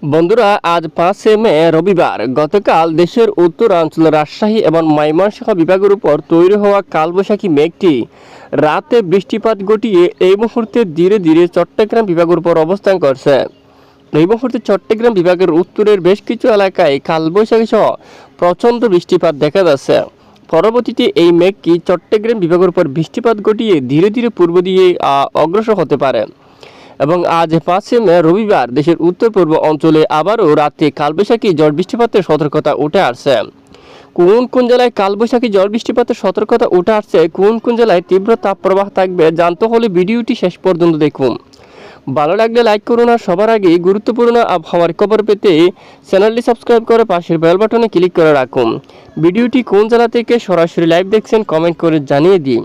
বন্ধুরা, আজ 5 মে রবিবার। গতকাল দেশের উত্তরাঞ্চল রাজশাহী এবং ময়মনসিংহ বিভাগের উপর তৈরি হওয়া কালবৈশাখী মেঘটি রাতে বৃষ্টিপাত ঘটিয়ে এই মুহূর্তে ধীরে ধীরে চট্টগ্রাম বিভাগের উপর অবস্থান করছে। এই মুহূর্তে চট্টগ্রাম বিভাগের উত্তরের বেশ কিছু এলাকায় কালবৈশাখী সহ প্রচণ্ড বৃষ্টিপাত দেখা যাচ্ছে। পরবর্তীতে এই মেঘটি চট্টগ্রাম বিভাগের উপর বৃষ্টিপাত ঘটিয়ে ধীরে ধীরে পূর্ব দিয়ে অগ্রসর হতে পারে এবং আজ 5 মে রবিবার দেশের উত্তর পূর্ব অঞ্চলে আবারও রাতে কালবৈশাখী ঝড় বৃষ্টিপাতের সতর্কতা উঠে আসছে। কোন কোন জেলায় কালবৈশাখী ঝড় বৃষ্টিপাতের সতর্কতা উঠে আসছে, কোন কোন জেলায় তীব্র তাপপ্রবাহ থাকবে জানতে হলে ভিডিওটি শেষ পর্যন্ত দেখুন। ভালো লাগলে লাইক করুন আর সবার আগে গুরুত্বপূর্ণ আবহাওয়ার খবর পেতে চ্যানেলটি সাবস্ক্রাইব করে পাশের বেল বাটনে ক্লিক করে রাখুন। ভিডিওটি কোন জেলা থেকে সরাসরি লাইভ দেখছেন কমেন্ট করে জানিয়ে দিন।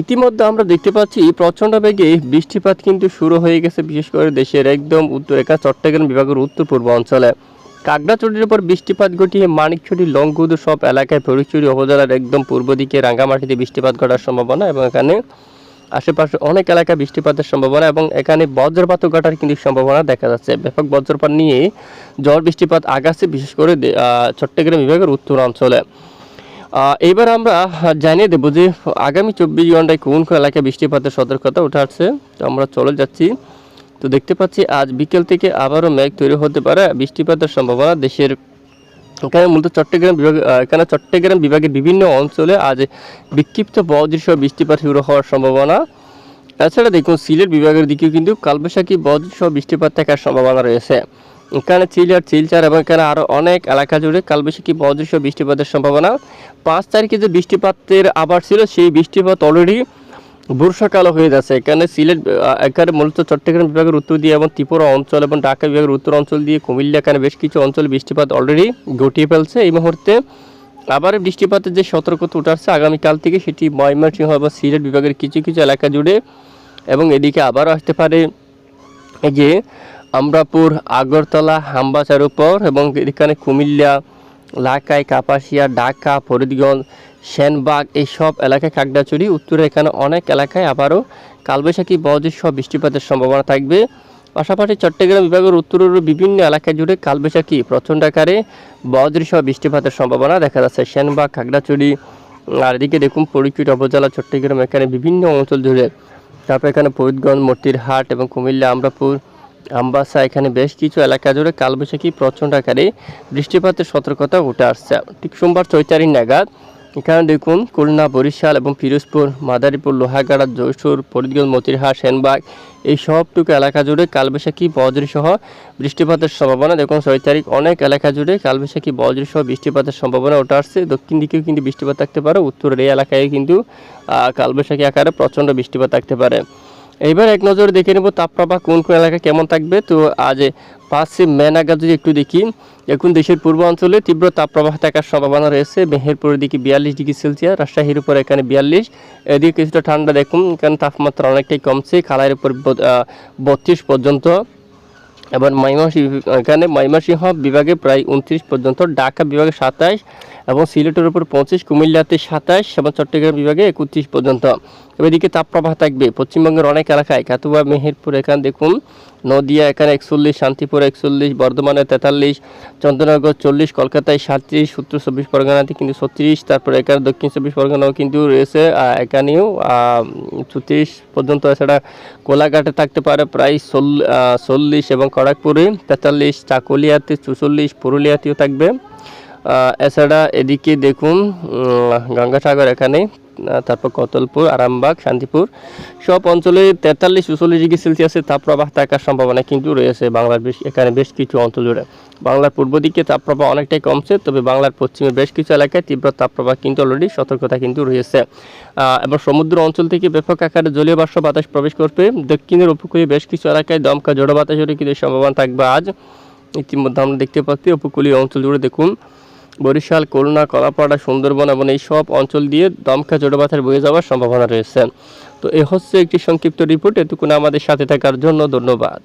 ইতিমধ্যে আমরা দেখতে পাচ্ছি প্রচণ্ড বেগে বৃষ্টিপাত কিন্তু শুরু হয়ে গেছে, বিশেষ করে দেশের একদম উত্তরেখা চট্টগ্রাম বিভাগের উত্তর পূর্ব অঞ্চলে কাকড়াছড়ির উপর বৃষ্টিপাত ঘটিয়ে মানিকছড়ি, লংগুদু সব এলাকায় ফরিদচুরি উপজেলার একদম পূর্ব দিকে রাঙ্গামাটিতে বৃষ্টিপাত ঘটার সম্ভাবনা এবং এখানে আশেপাশে অনেক এলাকায় বৃষ্টিপাতের সম্ভাবনা এবং এখানে বজ্রপাত ঘটার কিন্তু সম্ভাবনা দেখা যাচ্ছে। ব্যাপক বজ্রপাত নিয়ে ঝড় বৃষ্টিপাত আগাচ্ছে, বিশেষ করে চট্টগ্রাম বিভাগের উত্তর অঞ্চলে। এবার আমরা জানিয়ে দেবো যে আগামী 24 ঘন্টায় কোন কোন এলাকায় বৃষ্টিপাতের সতর্কতা উঠে আসছে। তো আমরা চলে যাচ্ছি। তো দেখতে পাচ্ছি আজ বিকেল থেকে আবারও মেঘ তৈরি হতে পারে, বৃষ্টিপাতের সম্ভাবনা দেশের এখানে মূলত চট্টগ্রাম বিভাগের বিভিন্ন অঞ্চলে আজ বিক্ষিপ্ত বজ্রসহ বৃষ্টিপাত শুরু হওয়ার সম্ভাবনা। এছাড়া দেখুন সিলেট বিভাগের দিকেও কিন্তু কালবৈশাখী বজ্রসহ বৃষ্টিপাত থাকার সম্ভাবনা রয়েছে। এখানে সিলেট, শিলচর এবং এখানে আরও অনেক এলাকা জুড়ে কালবৈশাখী বজ্রসহ বৃষ্টিপাতের সম্ভাবনা। 5 তারিখে যে বৃষ্টিপাতের আবার ছিল সেই বৃষ্টিপাত অলরেডি বর্ষাকালও হয়ে যাচ্ছে। এখানে মূলত চট্টগ্রাম বিভাগের উত্তর দিয়ে এবং ত্রিপুরা অঞ্চল এবং ঢাকা বিভাগের উত্তর অঞ্চল দিয়ে কুমিল্লা, এখানে বেশ কিছু অঞ্চলে বৃষ্টিপাত অলরেডি ঘটিয়ে ফেলছে। এই মুহূর্তে আবার বৃষ্টিপাতের যে সতর্কতা উঠে আসছে আগামীকাল থেকে, সেটি ময়মনসিংহ এবং সিলেট বিভাগের কিছু কিছু এলাকা জুড়ে এবং এদিকে আবারও আসতে পারে এই যে আমরাপুর, আগরতলা, হামবাচার উপর এবং এখানে কুমিল্লা, লাখাই, কাপাসিয়া, ঢাকা, ফরিদগঞ্জ, সেনবাগ এইসব এলাকায় খাগড়াছড়ি উত্তরে এখানে অনেক এলাকায় আবারও কালবৈশাখী বজ্রসহ বৃষ্টিপাতের সম্ভাবনা থাকবে। পাশাপাশি চট্টগ্রাম বিভাগের উত্তরের বিভিন্ন এলাকা জুড়ে কালবৈশাখী প্রচণ্ড আকারে বজ্রসহ বৃষ্টিপাতের সম্ভাবনা দেখা যাচ্ছে। সেনবাগ, খাগড়াছড়ি আর এদিকে দেখুন ফরিদচুরি উপজেলা, চট্টগ্রাম এখানে বিভিন্ন অঞ্চল জুড়ে, তারপর এখানে ফরিদগঞ্জ, মতিরহাট এবং কুমিল্লা, আমরাপুর, আমবাসা এখানে বেশ কিছু এলাকা জুড়ে কালবৈশাখী প্রচণ্ড আকারে বৃষ্টিপাতের সতর্কতা উঠে আসছে। ঠিক সোমবার 6 তারিখ নাগাদ এখানে দেখুন খুলনা, বরিশাল এবং পিরোজপুর, মাদারীপুর, লোহাগাড়া, যশোর, ফরিদগঞ্জ, মতিরহাট, সেনবাগ এই সবটুকু এলাকা জুড়ে কালবৈশাখী বজ্রসহ বৃষ্টিপাতের সম্ভাবনা। দেখুন 6 তারিখ অনেক এলাকা জুড়ে কালবৈশাখী বজ্রসহ বৃষ্টিপাতের সম্ভাবনা উঠে আসছে। দক্ষিণ দিকেও কিন্তু বৃষ্টিপাত থাকতে পারে, উত্তরের এই এলাকায় কিন্তু কালবৈশাখী আকারে প্রচণ্ড বৃষ্টিপাত থাকতে পারে। এবার এক নজরে দেখে নেব তাপপ্রবাহ কোন কোন এলাকায় কেমন থাকবে। তো আজ 5 মে নাগাদ যদি একটু দেখি, এখন দেশের পূর্বাঞ্চলে তীব্র তাপপ্রবাহ থাকার সম্ভাবনা রয়েছে। মেহেরপুরের দিকে 42 ডিগ্রি সেলসিয়াস, রাজশাহীর উপর এখানে 42, এদিকে কিছুটা ঠান্ডা দেখুন, এখানে তাপমাত্রা অনেকটাই কমছে, খালাইয়ের উপর 32 পর্যন্ত এবং ময়মনসিংহ বিভাগে প্রায় 29 পর্যন্ত, ঢাকা বিভাগে 27 এবং সিলেটের উপর 25, কুমিল্লাতে 27 এবং চট্টগ্রাম বিভাগে 31 পর্যন্ত। এদিকে তাপপ্রবাহ থাকবে পশ্চিমবঙ্গের অনেক এলাকায়, কাতুয়া, মেহেরপুর এখানে দেখুন, নদিয়া এখানে 41, শান্তিপুর 41, বর্ধমানে 43, চন্দ্রনগর 40, কলকাতায় 37, উত্তর 24 পরগনাতে কিন্তু 36, তারপরে এখানে দক্ষিণ 24 পরগনাও কিন্তু রয়েছে, এখানেও 34 পর্যন্ত। এছাড়া কোলাঘাটে থাকতে পারে প্রায় 40 এবং খড়গপুরে 43, চাকুলিয়াতে 44, পুরুলিয়াতেও থাকবে। এছাড়া এদিকে দেখুন গঙ্গাসাগর এখানে, তারপর কতলপুর, আরামবাগ, শান্তিপুর সব অঞ্চলে 43-44 ডিগ্রি সেলসিয়াসের তাপপ্রবাহ থাকার সম্ভাবনা কিন্তু রয়েছে বাংলার এখানে বেশ কিছু অঞ্চল জুড়ে। বাংলার পূর্ব দিকে তাপপ্রবাহ অনেকটাই কমছে, তবে বাংলার পশ্চিমে বেশ কিছু এলাকায় তীব্র তাপপ্রবাহ কিন্তু অলরেডি সতর্কতা কিন্তু রয়েছে। এবং সমুদ্র অঞ্চল থেকে ব্যাপক আকারে জলীয় বাষ্প বাতাস প্রবেশ করবে। দক্ষিণের উপকূলে বেশ কিছু এলাকায় দমকা ঝোড়ো বাতাসেরও কিন্তু সম্ভাবনা থাকবে আজ। ইতিমধ্যে আমরা দেখতে পাচ্ছি উপকূলীয় অঞ্চল জুড়ে দেখুন বরিশাল, খুলনা, কলাপাড়া, সুন্দরবন এবং এই সব অঞ্চল দিয়ে দমকা ঝোড়ো বাতাস বয়ে যাওয়ার সম্ভাবনা রয়েছে। তো এ হচ্ছে একটি সংক্ষিপ্ত রিপোর্ট। এতক্ষণ আমাদের সাথে থাকার জন্য ধন্যবাদ।